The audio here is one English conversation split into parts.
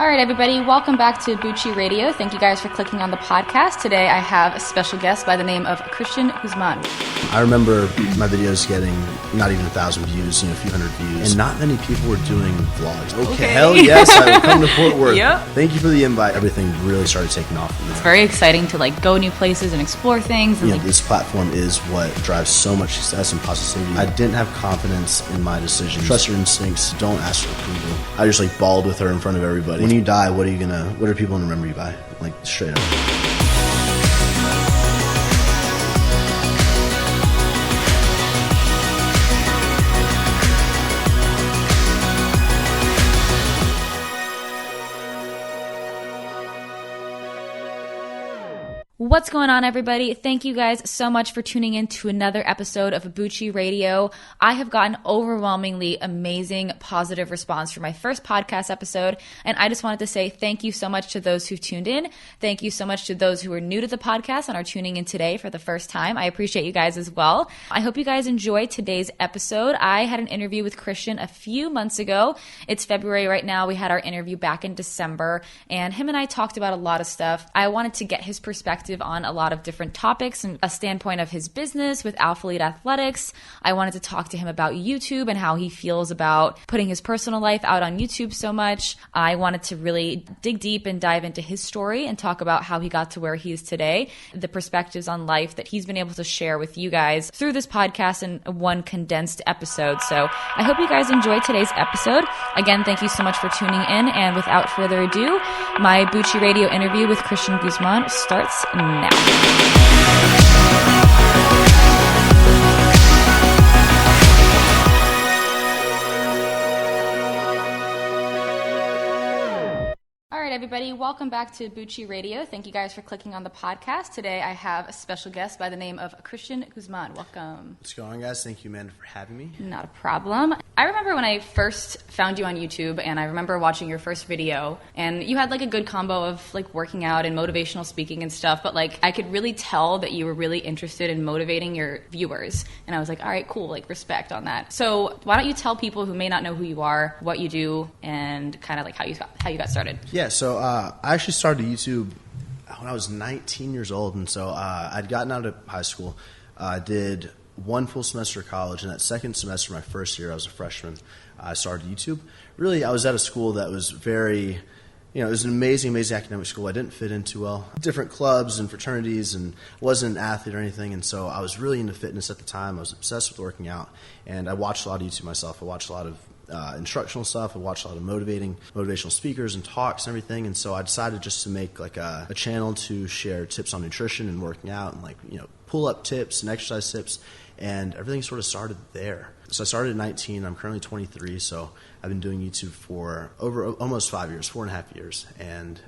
All right, everybody, welcome back to Bucci Radio. Thank you guys for clicking on the podcast. Today I have a special guest by the name of Christian Guzman. I remember my videos getting not even 1,000 views, a few hundred views, and not many people were doing vlogs. Okay. Hell yes, I would come to Fort Worth. Yep. Thank you for the invite. Everything really started taking off. It's very exciting to go new places and explore things. And this platform is what drives so much success and positivity. I didn't have confidence in my decisions. Trust your instincts. Don't ask for approval. I just bawled with her in front of everybody. When you die, what are people gonna remember you by? Straight up. What's going on, everybody? Thank you guys so much for tuning in to another episode of Bucci Radio. I have gotten overwhelmingly amazing positive response for my first podcast episode, and I just wanted to say thank you so much to those who've tuned in. Thank you so much to those who are new to the podcast and are tuning in today for the first time. I appreciate you guys as well. I hope you guys enjoyed today's episode. I had an interview with Christian a few months ago. It's February right now. We had our interview back in December, and him and I talked about a lot of stuff. I wanted to get his perspective on a lot of different topics and a standpoint of his business with Alpha Lead Athletics. I wanted to talk to him about YouTube and how he feels about putting his personal life out on YouTube so much. I wanted to really dig deep and dive into his story and talk about how he got to where he is today, the perspectives on life that he's been able to share with you guys through this podcast in one condensed episode. So I hope you guys enjoyed today's episode. Again, thank you so much for tuning in. And without further ado, my Bucci Radio interview with Christian Guzman starts now. All right, everybody, welcome back to Bucci Radio. Thank you guys for clicking on the podcast. Today I have a special guest by the name of Christian Guzman. Welcome. What's going on, guys? Thank you, Amanda, for having me. Not a problem. I remember when I first found you on YouTube, and I remember watching your first video, and you had a good combo of working out and motivational speaking and stuff, but I could really tell that you were really interested in motivating your viewers, and I was like, all right, cool, respect on that. So why don't you tell people who may not know who you are, what you do, and kind of how you got started? Yeah, so I actually started YouTube when I was 19 years old, and so I'd gotten out of high school. I did one full semester of college, and that second semester, my first year, I was a freshman, I started YouTube. Really, I was at a school that was very, it was an amazing academic school. I didn't fit in too well. Different clubs and fraternities, and wasn't an athlete or anything, and so I was really into fitness at the time. I was obsessed with working out, and I watched a lot of YouTube myself. I watched a lot of instructional stuff. I watched a lot of motivational speakers and talks and everything, and so I decided just to make a channel to share tips on nutrition and working out and pull-up tips and exercise tips, and everything sort of started there. So I started at 19. I'm currently 23, so I've been doing YouTube for over almost 5 years, 4.5 years, and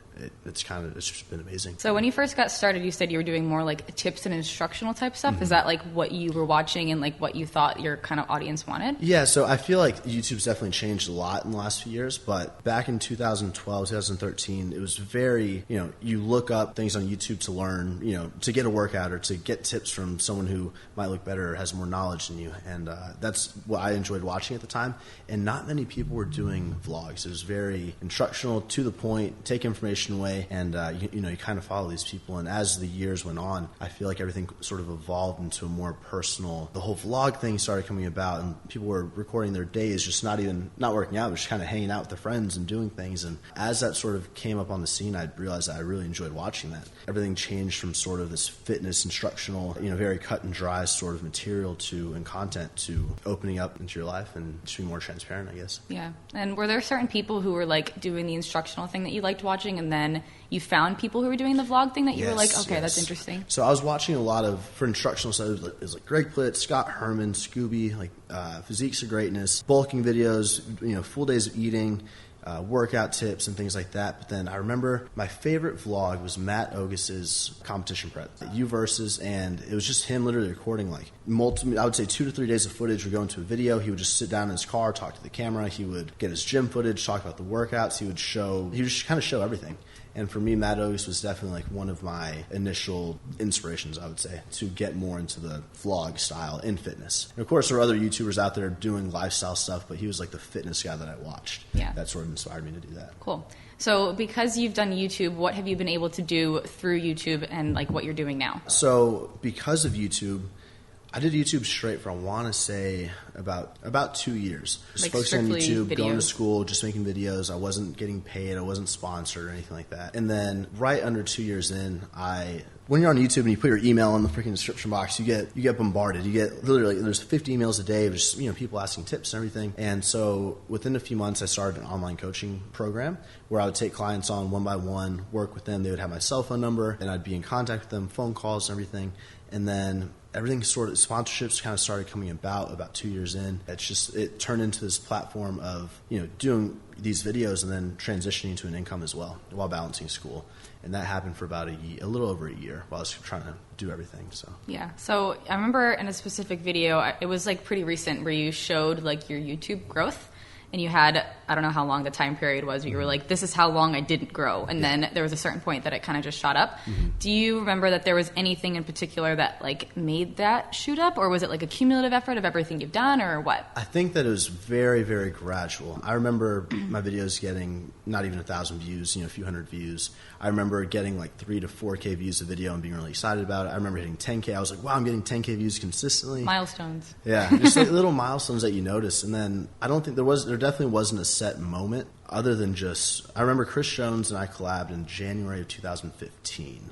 it's just been amazing. So when you first got started, you said you were doing more tips and instructional type stuff. Mm-hmm. Is that what you were watching and what you thought your kind of audience wanted? Yeah, so I feel like YouTube's definitely changed a lot in the last few years, but back in 2012, 2013, it was very, you look up things on YouTube to learn, to get a workout or to get tips from someone who might look better or has more knowledge than you, and that's what I enjoyed watching at the time, and not many people were doing vlogs. It was very instructional, to the point, take information away, and you kind of follow these people, and as the years went on, I feel like everything sort of evolved into a more personal, the whole vlog thing started coming about, and people were recording their days, just not working out, but just kind of hanging out with their friends and doing things, and as that sort of came up on the scene, I realized that I really enjoyed watching that. Everything changed from sort of this fitness instructional, very cut and dry sort of material and content to opening up into your life and just being more transparent, I guess. Yeah. And were there certain people who were doing the instructional thing that you liked watching, and then you found people who were doing the vlog thing that you were okay, that's interesting? So I was watching a lot of, for instructional stuff, it was Greg Plitt, Scott Herman, Scooby, Physiques of Greatness, bulking videos, full days of eating, workout tips and things like that. But then I remember my favorite vlog was Matt Ogus's competition prep, U versus, and it was just him literally recording multiple, I would say 2 to 3 days of footage would go into a video. He would just sit down in his car, talk to the camera. He would get his gym footage, talk about the workouts. He would just kind of show everything. And for me, Matt Ogus was definitely like one of my initial inspirations, I would say, to get more into the vlog style in fitness. And of course, there are other YouTubers out there doing lifestyle stuff, but he was like the fitness guy that I watched. Yeah. That sort of inspired me to do that. Cool. So because you've done YouTube, what have you been able to do through YouTube and like what you're doing now? So because of YouTube, I did YouTube straight for, I want to say, about 2 years. Just like focusing on YouTube, videos. going to school, just making videos. I wasn't getting paid. I wasn't sponsored or anything like that. And then right under 2 years in, when you're on YouTube and you put your email in the freaking description box, you get bombarded. You get literally, there's 50 emails a day of just, people asking tips and everything. And so within a few months, I started an online coaching program where I would take clients on one by one, work with them. They would have my cell phone number, and I'd be in contact with them, phone calls and everything. And then everything sort of, sponsorships kind of started coming about 2 years in. It turned into this platform of, doing these videos and then transitioning to an income as well while balancing school. And that happened for about a little over a year while I was trying to do everything. So yeah. So I remember in a specific video, it was like pretty recent, where you showed like your YouTube growth. And you had, I don't know how long the time period was, but you were like, this is how long I didn't grow. And then there was a certain point that it kind of just shot up. Mm-hmm. Do you remember that there was anything in particular that like made that shoot up? Or was it like a cumulative effort of everything you've done, or what? I think that it was very, very gradual. I remember my videos getting not even 1,000 views, a few hundred views. I remember getting like 3 to 4K views a video and being really excited about it. I remember hitting 10K. I was like, wow, I'm getting 10K views consistently. Milestones. Yeah, just like little milestones that you notice. And then I don't think there definitely wasn't a set moment other than just, I remember Chris Jones and I collabed in January of 2015.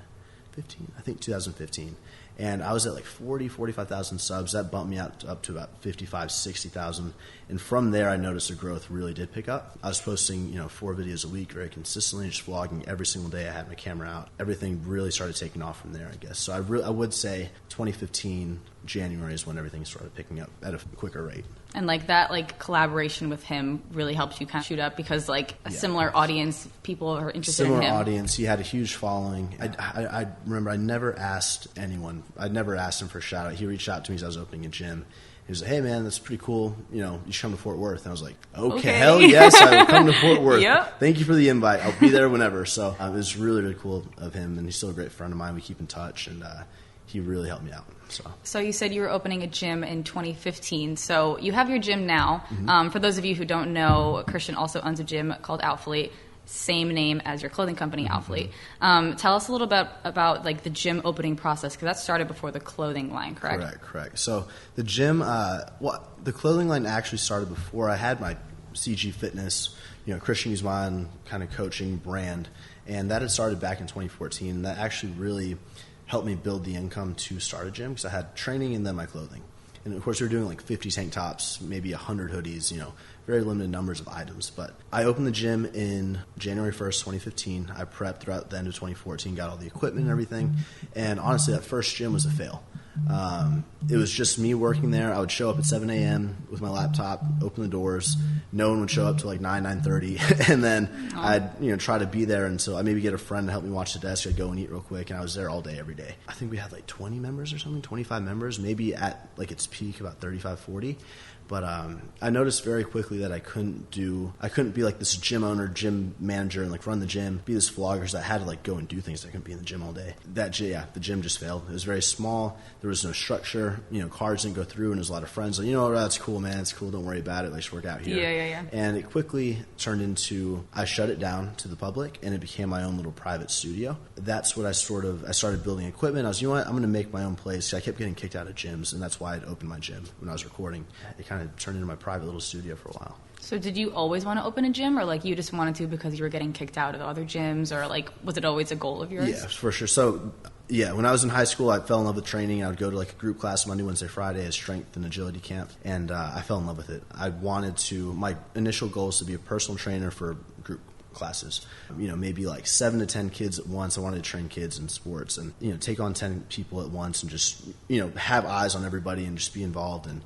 I think 2015. And I was at like 45,000 subs. That bumped me up to about 55, 60,000. And from there, I noticed the growth really did pick up. I was posting, 4 videos a week very consistently, just vlogging every single day. I had my camera out. Everything really started taking off from there, I guess. So I would say 2015, January is when everything started picking up at a quicker rate. And like that, like collaboration with him really helped you kind of shoot up because like a similar audience, people are interested in him. Similar audience. He had a huge following. I remember I never asked anyone. I'd never asked him for a shout out. He reached out to me as I was opening a gym. He was like, hey man, that's pretty cool. You should come to Fort Worth. And I was like, okay. Hell yes, I will come to Fort Worth. Yep. Thank you for the invite. I'll be there whenever. So it was really, really cool of him. And he's still a great friend of mine. We keep in touch, and he really helped me out. So you said you were opening a gym in 2015. So you have your gym now. Mm-hmm. For those of you who don't know, Christian also owns a gym called Outfleet, same name as your clothing company, Outfleet. Tell us a little bit about like the gym opening process, because that started before the clothing line, correct? Correct. So the gym, the clothing line actually started before I had my CG Fitness, Christian Guzman kind of coaching brand, and that had started back in 2014. And that actually really helped me build the income to start a gym, because I had training and then my clothing. And of course, we were doing like 50 tank tops, maybe 100 hoodies, very limited numbers of items. But I opened the gym in January 1st, 2015. I prepped throughout the end of 2014, got all the equipment and everything. And honestly, that first gym was a fail. It was just me working there. I would show up at 7 a.m. with my laptop, open the doors. No one would show up till like 9:30. And then I'd try to be there until I maybe get a friend to help me watch the desk. I'd go and eat real quick, and I was there all day, every day. I think we had like 20 members or something, 25 members, maybe at like its peak about 35, 40. But I noticed very quickly that I couldn't be like this gym owner, gym manager, and like run the gym, be this vlogger. So I had to like go and do things. I couldn't be in the gym all day. The gym just failed. It was very small. There was no structure. Cards didn't go through, and there's a lot of friends like, that's cool, man. It's cool. Don't worry about it. Let's work out here. Yeah. And it quickly turned into, I shut it down to the public, and it became my own little private studio. That's what I started building equipment. I was, I'm going to make my own place. I kept getting kicked out of gyms, and that's why I'd opened my gym when I was recording. It kind of turned into my private little studio for a while. So did you always want to open a gym, or like you just wanted to because you were getting kicked out of the other gyms, or like was it always a goal of yours? Yeah, for sure. So when I was in high school, I fell in love with training. I would go to like a group class Monday, Wednesday, Friday, a strength and agility camp, and I fell in love with it. My initial goal is to be a personal trainer for group classes, maybe like 7 to 10 kids at once. I wanted to train kids in sports and, take on 10 people at once and just, have eyes on everybody and just be involved. And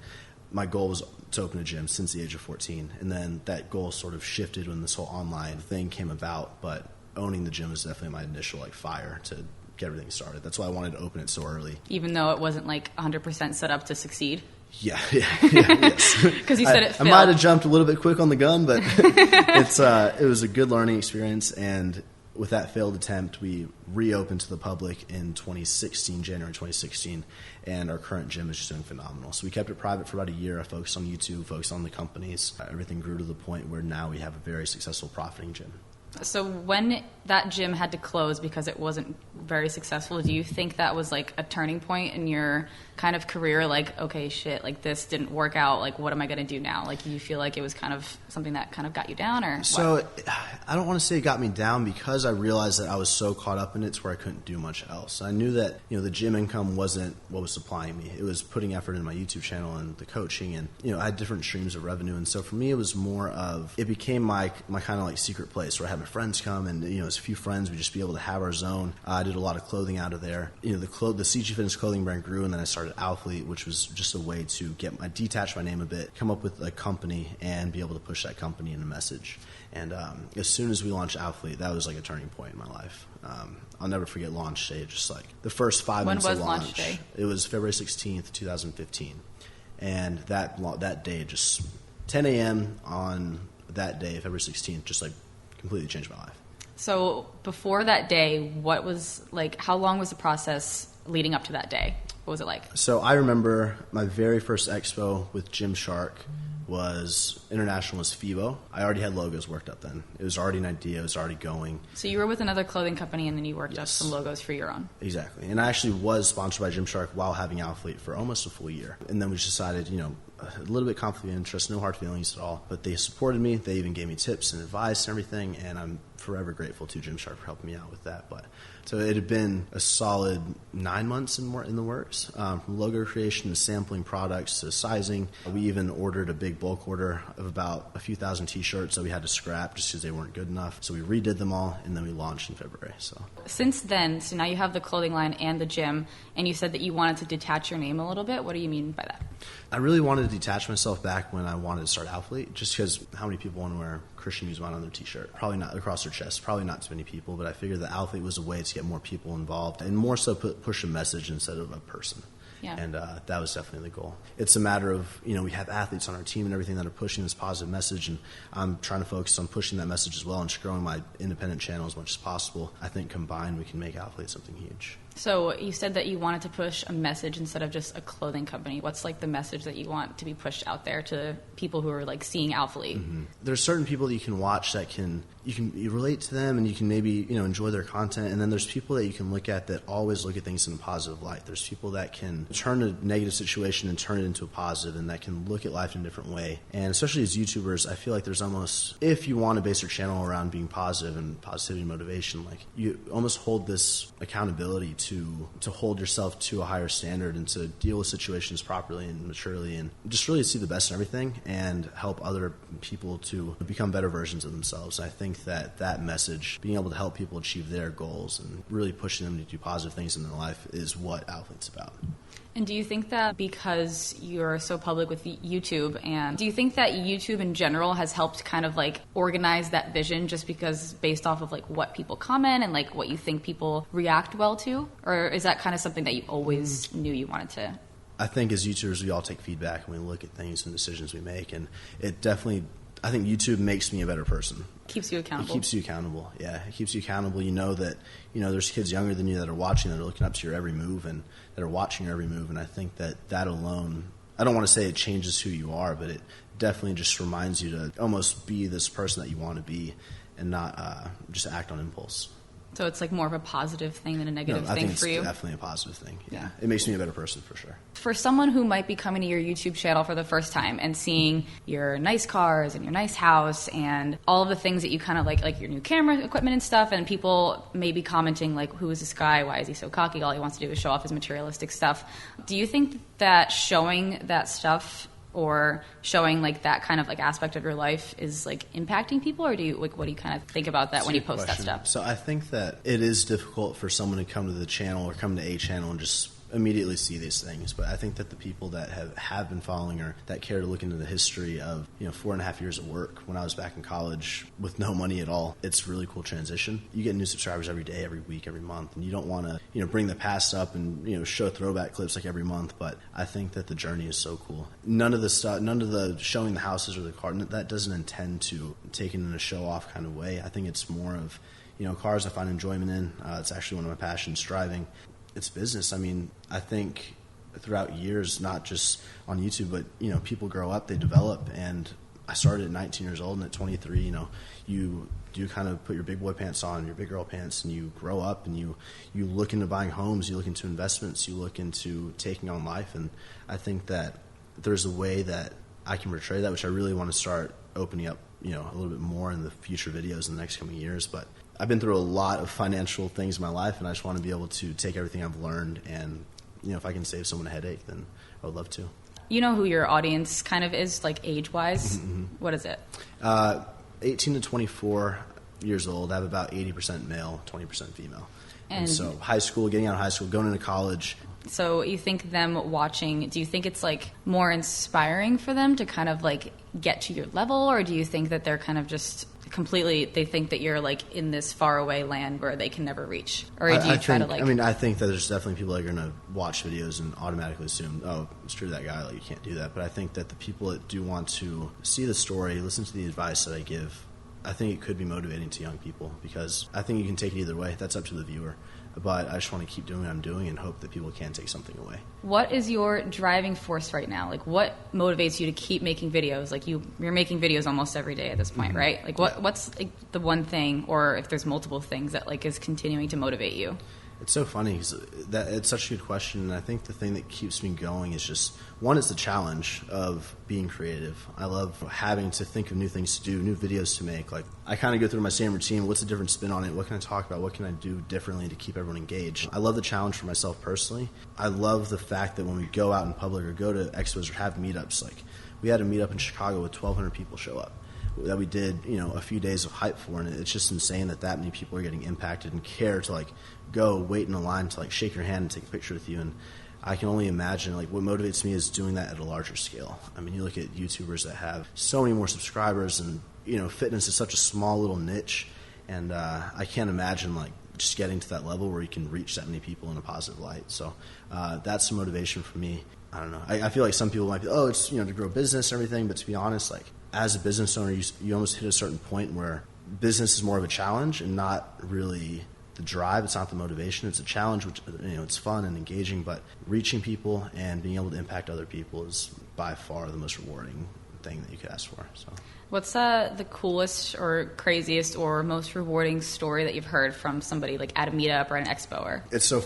my goal was to open a gym since the age of 14. And then that goal sort of shifted when this whole online thing came about. But owning the gym was definitely my initial fire to get everything started. That's why I wanted to open it so early. Even though it wasn't 100% set up to succeed? Yes. Because you said it failed. I might have jumped a little bit quick on the gun, but it was a good learning experience. And with that failed attempt, we reopened to the public in January 2016, and our current gym is just doing phenomenal. So we kept it private for about a year. I focused on YouTube, focused on the companies. Everything grew to the point where now we have a very successful, profiting gym. So when that gym had to close because it wasn't very successful, do you think that was like a turning point in your kind of career? Like, okay, shit, like this didn't work out. Like, what am I going to do now? Like, do you feel like it was kind of something that kind of got you down, or so what? I don't want to say it got me down, because I realized that I was so caught up in it to where I couldn't do much else. I knew that, the gym income wasn't what was supplying me. It was putting effort into my YouTube channel and the coaching, and, I had different streams of revenue. And so for me, it was more of, it became my kind of like secret place where I had my friends come, and, as a few friends, we'd just be able to have our zone. I did a lot of clothing out of there. The CG Fitness clothing brand grew, and then I started Athlete, which was just a way to detach my name a bit, come up with a company, and be able to push that company in a message. And as soon as we launched Athlete, that was like a turning point in my life. I'll never forget launch day, just like the first 5 minutes of launch. When was launch day? It was February 16th, 2015. And that day, just 10 a.m. on that day, February 16th, just like completely changed my life. So before that day, what was like, how long was the process leading up to that day? What was it like? So I remember my very first expo with Gymshark was FIBO. I already had logos worked up then. It was already an idea. It was already going. So you were with another clothing company, and then you worked up some logos for your own. Exactly. And I actually was sponsored by Gymshark while having Athlete for almost a full year. And then we just decided, a little bit conflict of interest, no hard feelings at all. But they supported me. They even gave me tips and advice and everything. And I'm forever grateful to Gymshark for helping me out with that. But so it had been a solid 9 months in the works, from logo creation to sampling products to sizing. We even ordered a big bulk order of about a few thousand T-shirts that we had to scrap just because they weren't good enough. So we redid them all, and then we launched in February. So since then, so now you have the clothing line and the gym, and you said that you wanted to detach your name a little bit. What do you mean by that? I really wanted to detach myself back when I wanted to start Athlete, just because how many people want to wear Christian Guzman on their T-shirt? Probably not across their chest. Probably not too many people, but I figured that Athlete was a way to get more people involved and more so push a message instead of a person. Yeah. And that was definitely the goal. It's a matter of, we have athletes on our team and everything that are pushing this positive message, and I'm trying to focus on pushing that message as well and just growing my independent channel as much as possible. I think combined we can make Athlete something huge. So you said that you wanted to push a message instead of just a clothing company. What's like the message that you want to be pushed out there to people who are like seeing Athlete? Mm-hmm. There's certain people that you can watch that you relate to them, and you can maybe enjoy their content. And then there's people that you can look at that always look at things in a positive light. There's people that can turn a negative situation and turn it into a positive, and that can look at life in a different way. And especially as YouTubers, I feel like there's almost, if you want to base your channel around being positive and positivity and motivation, like you almost hold this accountability to hold yourself to a higher standard and to deal with situations properly and maturely, and just really see the best in everything and help other people to become better versions of themselves. And I think that message, being able to help people achieve their goals and really pushing them to do positive things in their life, is what Athlete's about. And do you think that because you're so public with YouTube, and do you think that YouTube in general has helped kind of like organize that vision just because based off of like what people comment and like what you think people react well to? Or is that kind of something that you always knew you wanted to? I think as YouTubers, we all take feedback and we look at things and decisions we make, and it definitely, I think YouTube makes me a better person. Keeps you accountable. It keeps you accountable, yeah. It keeps you accountable. You know that, there's kids younger than you that are watching, that are looking up to your every move and that are watching your every move. And I think that alone, I don't want to say it changes who you are, but it definitely just reminds you to almost be this person that you want to be and not just act on impulse. So it's like more of a positive thing than a negative thing for you? I think it's definitely a positive thing. Yeah. It makes me a better person for sure. For someone who might be coming to your YouTube channel for the first time and seeing your nice cars and your nice house and all of the things that you kind of like your new camera equipment and stuff, and people may be commenting like, who is this guy? Why is he so cocky? All he wants to do is show off his materialistic stuff. Do you think that showing that stuff or showing like that kind of like aspect of your life is like impacting people, or do you like, what do you kind of think about that when you post that stuff? So I think that it is difficult for someone to come to the channel or come to a channel and just immediately see these things, but I think that the people that have been following or that care to look into the history of 4.5 years of work when I was back in college with no money at all, it's a really cool transition. You get new subscribers every day, every week, every month, and you don't want to bring the past up and show throwback clips like every month, but I think that the journey is so cool. None of the showing the houses or the car, that doesn't intend to take it in a show off kind of way. I think it's more of cars I find enjoyment in. It's actually one of my passions, driving. It's business. I mean, I think throughout years, not just on YouTube, but, people grow up, they develop, and I started at 19 years old, and at 23, you do kind of put your big boy pants on, your big girl pants, and you grow up, and you look into buying homes, you look into investments, you look into taking on life, and I think that there's a way that I can portray that, which I really want to start opening up, a little bit more in the future videos in the next coming years. But I've been through a lot of financial things in my life, and I just want to be able to take everything I've learned, and if I can save someone a headache, then I would love to. You know who your audience kind of is, like age-wise? Mm-hmm. What is it? 18 to 24 years old. I have about 80% male, 20% female. And so high school, getting out of high school, going into college. So you think them watching, do you think it's like more inspiring for them to kind of like get to your level, or do you think that they're kind of just completely, they think that you're like in this faraway land where they can never reach? Or do you try to like... I think that there's definitely people that are going to watch videos and automatically assume, oh, it's true to that guy, like you can't do that. But I think that the people that do want to see the story, listen to the advice that I give, I think it could be motivating to young people, because I think you can take it either way. That's up to the viewer. But I just want to keep doing what I'm doing and hope that people can take something away. What is your driving force right now? Like, what motivates you to keep making videos? Like, you're making videos almost every day at this point, right? Like, what's like the one thing, or if there's multiple things that like is continuing to motivate you? It's so funny because it's such a good question, and I think the thing that keeps me going is just, one, is the challenge of being creative. I love having to think of new things to do, new videos to make. Like, I kind of go through my same routine. What's a different spin on it? What can I talk about? What can I do differently to keep everyone engaged? I love the challenge for myself personally. I love the fact that when we go out in public or go to expos or have meetups, like we had a meetup in Chicago with 1,200 people show up that we did, a few days of hype for, and it's just insane that many people are getting impacted and care to like go wait in a line to like shake your hand and take a picture with you. And I can only imagine, like, what motivates me is doing that at a larger scale. I mean, you look at YouTubers that have so many more subscribers, and fitness is such a small little niche, and I can't imagine like just getting to that level where you can reach that many people in a positive light. So that's the motivation for me. I don't know. I feel like some people might be, oh, it's to grow business and everything, but to be honest, like, as a business owner, you almost hit a certain point where business is more of a challenge and not really the drive. It's not the motivation. It's a challenge, which it's fun and engaging, but reaching people and being able to impact other people is by far the most rewarding thing that you could ask for. So, what's the coolest or craziest or most rewarding story that you've heard from somebody like at a meetup or an expo? Or it's so.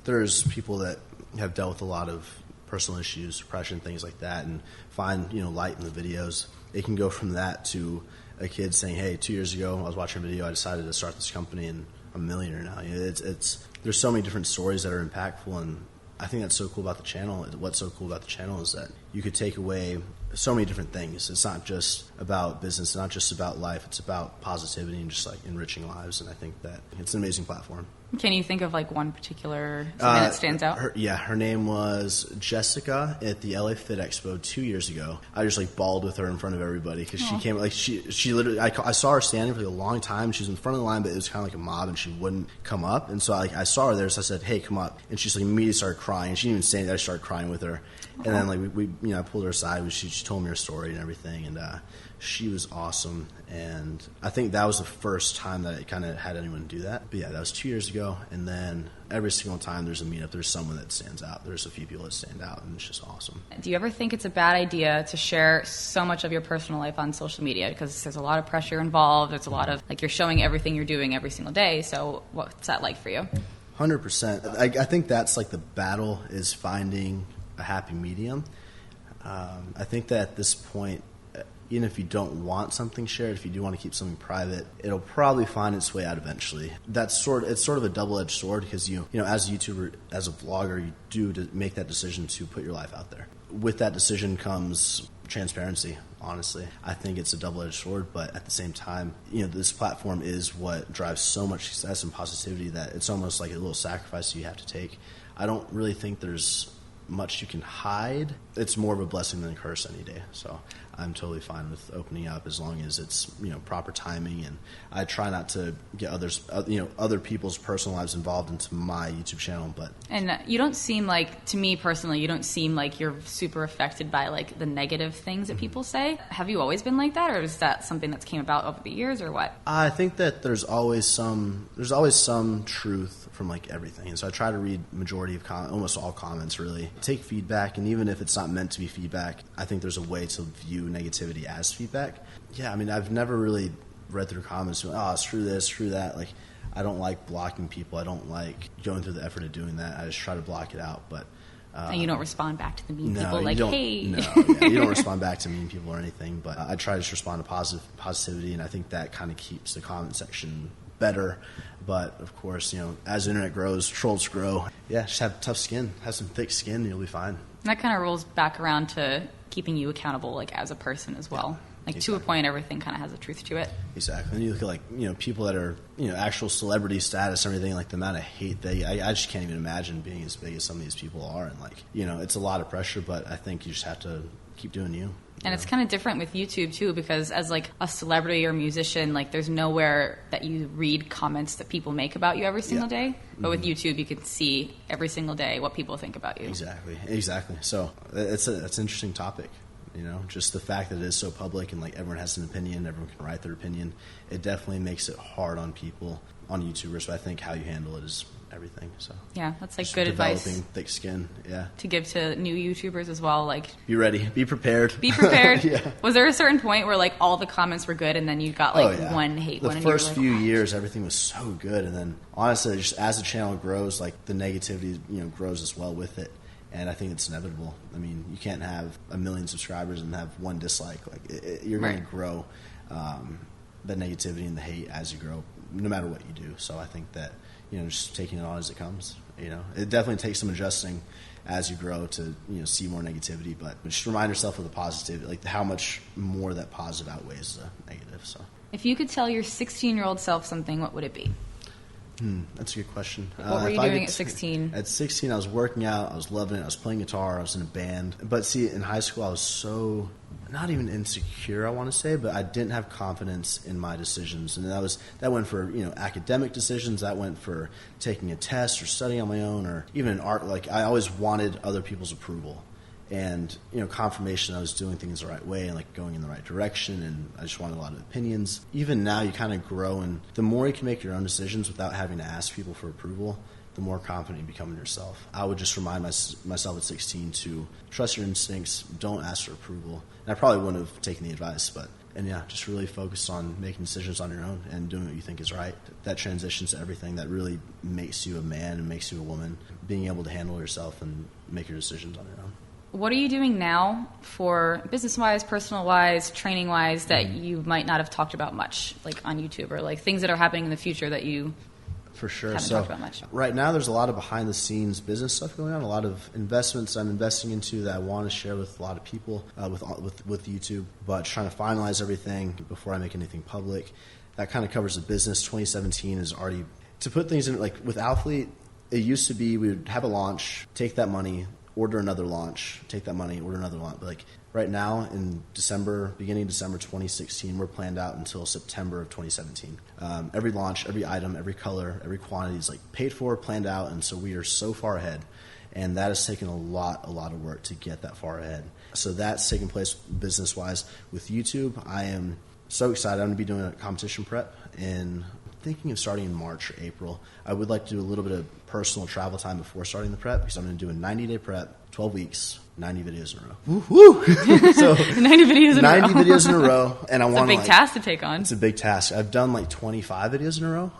There's people that have dealt with a lot of personal issues, depression, things like that, and find light in the videos. It can go from that to a kid saying, hey, 2 years ago I was watching a video, I decided to start this company, and I'm a millionaire now. There's so many different stories that are impactful, and I think that's so cool about the channel. What's so cool about the channel is that you could take away so many different things. It's not just about business, it's not just about life, it's about positivity and just like enriching lives, and I think that it's an amazing platform. Can you think of like one particular something that stands out? Her name was Jessica at the LA Fit Expo 2 years ago. I just like bawled with her in front of everybody because she came, like she literally, I saw her standing for a long time. She was in front of the line, but it was kind of like a mob, and she wouldn't come up. And so I saw her there, so I said, hey, come up. And she's like immediately started crying. She didn't even say anything. I started crying with her. And then like we I pulled her aside. She told me her story and everything, and she was awesome. And I think that was the first time that I kind of had anyone do that. But yeah, that was 2 years ago. And then every single time there's a meetup, there's someone that stands out. There's a few people that stand out, and it's just awesome. Do you ever think it's a bad idea to share so much of your personal life on social media? Because there's a lot of pressure involved. There's a lot of, like, you're showing everything you're doing every single day. So what's that like for you? 100%. I think that's like the battle, is finding a happy medium. I think that at this point, even if you don't want something shared, if you do want to keep something private, it'll probably find its way out eventually. It's sort of a double-edged sword, because you as a YouTuber, as a vlogger, you do to make that decision to put your life out there. With that decision comes transparency. Honestly, I think it's a double-edged sword, but at the same time, this platform is what drives so much success and positivity that it's almost like a little sacrifice you have to take. I don't really think there's much you can hide. It's more of a blessing than a curse any day. So I'm totally fine with opening up as long as it's, proper timing. And I try not to get other people's personal lives involved into my YouTube channel. And you don't seem like, to me personally, you don't seem like you're super affected by like the negative things that people say. Have you always been like that, or is that something that's came about over the years, or what? I think that there's always some truth from like everything, and so I try to read majority of almost all comments, really take feedback, and even if it's not meant to be feedback, I think there's a way to view negativity as feedback. Yeah, I mean, I've never really read through comments and screw this, screw that. Like, I don't like blocking people. I don't like going through the effort of doing that. I just try to block it out. But and you don't respond back to the mean people like, hey. No, yeah, you don't respond back to mean people or anything. But I try to just respond to positivity, and I think that kind of keeps the comment section better. But of course, as the internet grows, trolls grow. Yeah, just have tough skin, have some thick skin, and you'll be fine. And that kind of rolls back around to keeping you accountable, like as a person as well. Like exactly. To a point, everything kind of has a truth to it. Exactly. And you look at people that are actual celebrity status and everything, like the amount of hate I just can't even imagine being as big as some of these people are. And it's a lot of pressure, but I think you just have to keep doing you. And it's kind of different with YouTube too, because as like a celebrity or musician, like there's nowhere that you read comments that people make about you every single day. But with YouTube, you can see every single day what people think about you. Exactly. So it's an interesting topic. Just the fact that it is so public and like everyone has an opinion, everyone can write their opinion. It definitely makes it hard on people, on YouTubers. But I think how you handle it is everything. So yeah, that's like just good advice. Developing thick skin, to give to new YouTubers as well. Like, be ready, be prepared. Yeah. Was there a certain point where like all the comments were good and then you got like one hate one? The first few years, everything was so good, and then honestly, just as the channel grows, like the negativity grows as well with it. And I think it's inevitable. I mean, you can't have 1 million subscribers and have one dislike. Like, you're going to grow the negativity and the hate as you grow, no matter what you do. So I think that, just taking it on as it comes. It definitely takes some adjusting as you grow to, see more negativity. But just remind yourself of the positivity, like how much more that positive outweighs the negative. So, if you could tell your 16-year-old self something, what would it be? That's a good question. What were you doing at 16? At 16, I was working out. I was loving it. I was playing guitar. I was in a band. But see, in high school, I was so not even insecure, I want to say, but I didn't have confidence in my decisions. And that went for academic decisions. That went for taking a test or studying on my own, or even in art. Like, I always wanted other people's approval. And, confirmation I was doing things the right way and like going in the right direction, and I just wanted a lot of opinions. Even now, you kind of grow, and the more you can make your own decisions without having to ask people for approval, the more confident you become in yourself. I would just remind myself at 16 to trust your instincts, don't ask for approval. And I probably wouldn't have taken the advice, just really focus on making decisions on your own and doing what you think is right. That transitions to everything. That really makes you a man and makes you a woman, being able to handle yourself and make your decisions on your own. What are you doing now for business-wise, personal-wise, training-wise that you might not have talked about much, like on YouTube, or like things that are happening in the future that you for sure haven't talked about much? Right now, there's a lot of behind-the-scenes business stuff going on, a lot of investments I'm investing into that I want to share with a lot of people with YouTube, but trying to finalize everything before I make anything public. That kind of covers the business. 2017 is already, to put things in, like with Athlete, it used to be we would have a launch, take that money, order another launch, take that money, order another launch. But like right now in beginning of December 2016, we're planned out until September of 2017. Every launch, every item, every color, every quantity is like paid for, planned out, and so we are so far ahead. And that has taken a lot of work to get that far ahead. So that's taking place business-wise. With YouTube, I am so excited. I'm going to be doing a competition prep thinking of starting in March or April. I would like to do a little bit of personal travel time before starting the prep, because I'm going to do a 90-day prep, 12 weeks, 90 videos in a row. Woo! So 90 videos in a row. 90 videos in a row. And it's a big task to take on. It's a big task. I've done like 25 videos in a row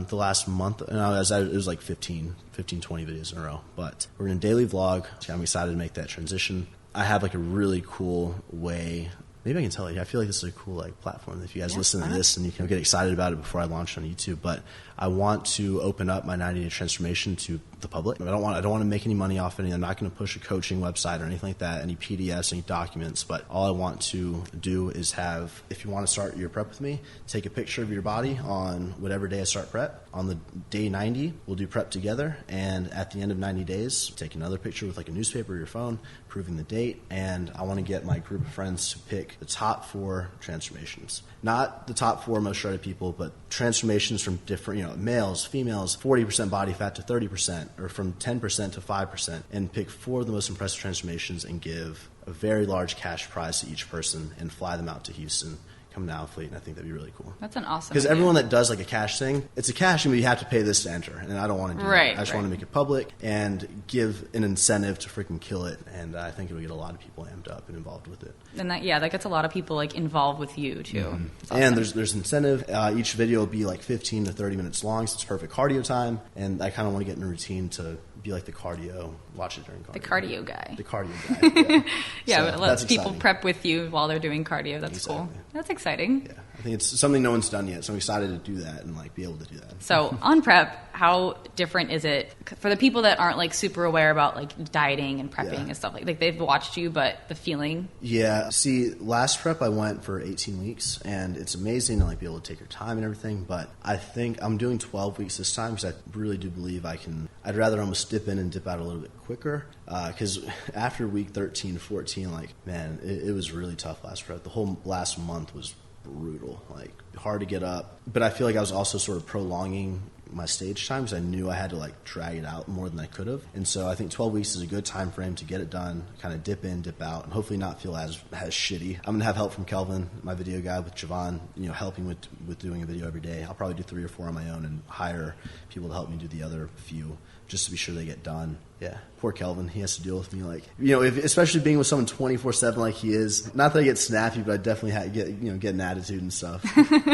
the last month. And it was like 15, 20 videos in a row. But we're going to daily vlog. So I'm excited to make that transition. I have like a really cool way. Maybe I can tell you. I feel like this is a cool platform. If you guys listen to this and you can get excited about it before I launch on YouTube. But I want to open up my 90-day transformation to the public. I don't want to make any money off anything. I'm not going to push a coaching website or anything like that, any PDFs, any documents. But all I want to do is have, if you want to start your prep with me, take a picture of your body on whatever day I start prep. On the day 90, we'll do prep together. And at the end of 90 days, take another picture with like a newspaper or your phone, proving the date. And I want to get my group of friends to pick pick the top 4 transformations. Not the top 4 most shredded people, but transformations from different, males, females, 40% body fat to 30%, or from 10% to 5%, and pick 4 of the most impressive transformations and give a very large cash prize to each person and fly them out to Houston, come to Alphalete, and I think that'd be really cool. That's an awesome Because idea. everyone that does like a cash thing, it's a cash thing, but you have to pay this to enter, and I don't want to do that. I just want to make it public and give an incentive to freaking kill it, and I think it'll get a lot of people amped up and involved with it. And that gets a lot of people like involved with you too. Mm-hmm. Awesome. And there's incentive. Each video will be like 15 to 30 minutes long, so it's perfect cardio time, and I kind of want to get in a routine to be like the cardio, watch it during cardio. The cardio guy. The cardio guy, yeah. So let people prep with you while they're doing cardio. That's cool. That's exciting. Yeah. I think it's something no one's done yet, so I'm excited to do that and like be able to do that. So on prep, how different is it for the people that aren't like super aware about like dieting and prepping and stuff like they've watched you, but the feeling? Yeah. See, last prep I went for 18 weeks, and it's amazing to like be able to take your time and everything. But I think I'm doing 12 weeks this time because I really do believe I can. I'd rather almost dip in and dip out a little bit quicker because after week 13, 14, like man, it was really tough last prep. The whole last month was brutal, like hard to get up. But I feel like I was also sort of prolonging my stage time because I knew I had to like drag it out more than I could have. And so I think 12 weeks is a good time frame to get it done, kind of dip in, dip out, and hopefully not feel as shitty. I'm gonna have help from Kelvin, my video guy, with Javon, helping with doing a video every day. I'll probably do 3 or 4 on my own and hire people to help me do the other few just to be sure they get done. Yeah, poor Kelvin. He has to deal with me, like, especially being with someone 24/7 like he is. Not that I get snappy, but I definitely get an attitude and stuff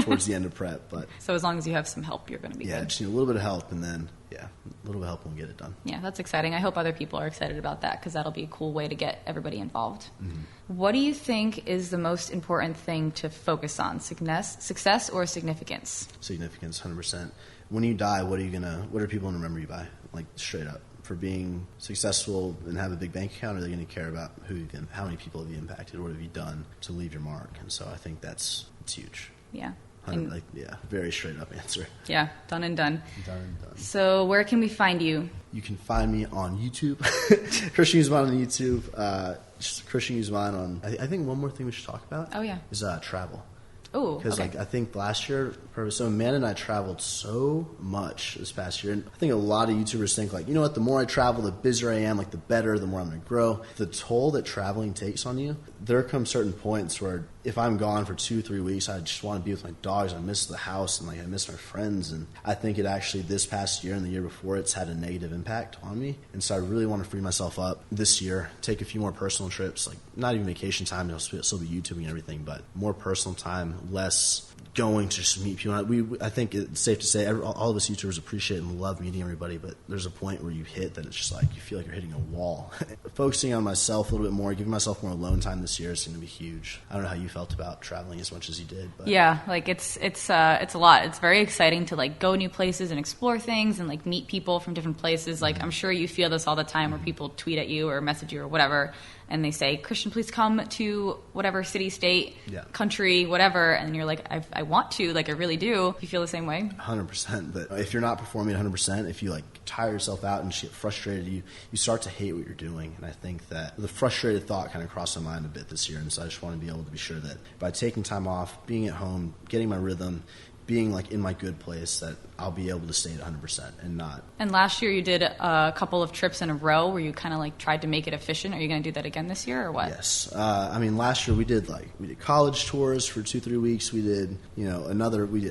towards the end of prep. But so as long as you have some help, you're going to be good. Yeah, just need a little bit of help, and then a little bit of help and we'll get it done. Yeah, that's exciting. I hope other people are excited about that because that'll be a cool way to get everybody involved. Mm-hmm. What do you think is the most important thing to focus on? Success or significance? Significance, 100%. When you die, what are people going to remember you by? Like, straight up. For being successful and have a big bank account, are they going to care about how many people have you impacted, what have you done to leave your mark? And so I think it's huge. Yeah. Very straight up answer. Yeah, done and done. Done and done. So where can we find you? You can find me on YouTube. Christian Guzman on YouTube. Christian Guzman on, I think one more thing we should talk about. Oh, yeah. Is travel. Oh, because I think last year, so Amanda and I traveled so much this past year, and I think a lot of YouTubers think like, the more I travel, the busier I am, like the better, the more I'm going to grow. The toll that traveling takes on you, there come certain points where if I'm gone for 2-3 weeks, I just want to be with my dogs. I miss the house and I miss my friends, and I think it actually this past year and the year before, it's had a negative impact on me, and so I really want to free myself up this year, take a few more personal trips, like not even vacation time, it'll still be YouTubing and everything, but more personal time, less going to just meet people. I think it's safe to say all of us YouTubers appreciate and love meeting everybody, but there's a point where you hit that it's just like you feel like you're hitting a wall. Focusing on myself a little bit more, giving myself more alone time this year is going to be huge. I don't know how you felt about traveling as much as you did, but yeah, like it's a lot. It's very exciting to like go new places and explore things and like meet people from different places. Like I'm sure you feel this all the time where people tweet at you or message you or whatever, and they say, Christian, please come to whatever city, state, country, whatever. And you're like, I want to, like I really do. You feel the same way? 100%. But if you're not performing 100%, if you like tire yourself out and just get frustrated, you start to hate what you're doing. And I think that the frustrated thought kind of crossed my mind a bit this year. And so I just want to be able to be sure that by taking time off, being at home, getting my rhythm, being like in my good place, that I'll be able to stay at 100% and not. And last year you did a couple of trips in a row where you kind of like tried to make it efficient. Are you going to do that again this year or what? Yes. Last year we did college tours for 2-3 weeks. We did, we did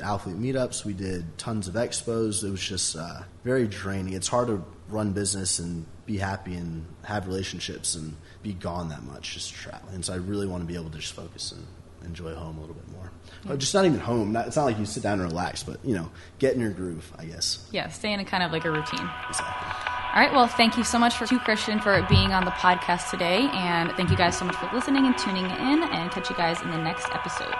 Alphalete meetups. We did tons of expos. It was just very draining. It's hard to run business and be happy and have relationships and be gone that much, just traveling. And so I really want to be able to just focus and enjoy home a little bit more. Yeah. Just not even home. It's not like you sit down and relax, but, get in your groove, I guess. Yeah, stay in a kind of like a routine. Exactly. All right, well, thank you so much to Christian for being on the podcast today, and thank you guys so much for listening and tuning in, and catch you guys in the next episode.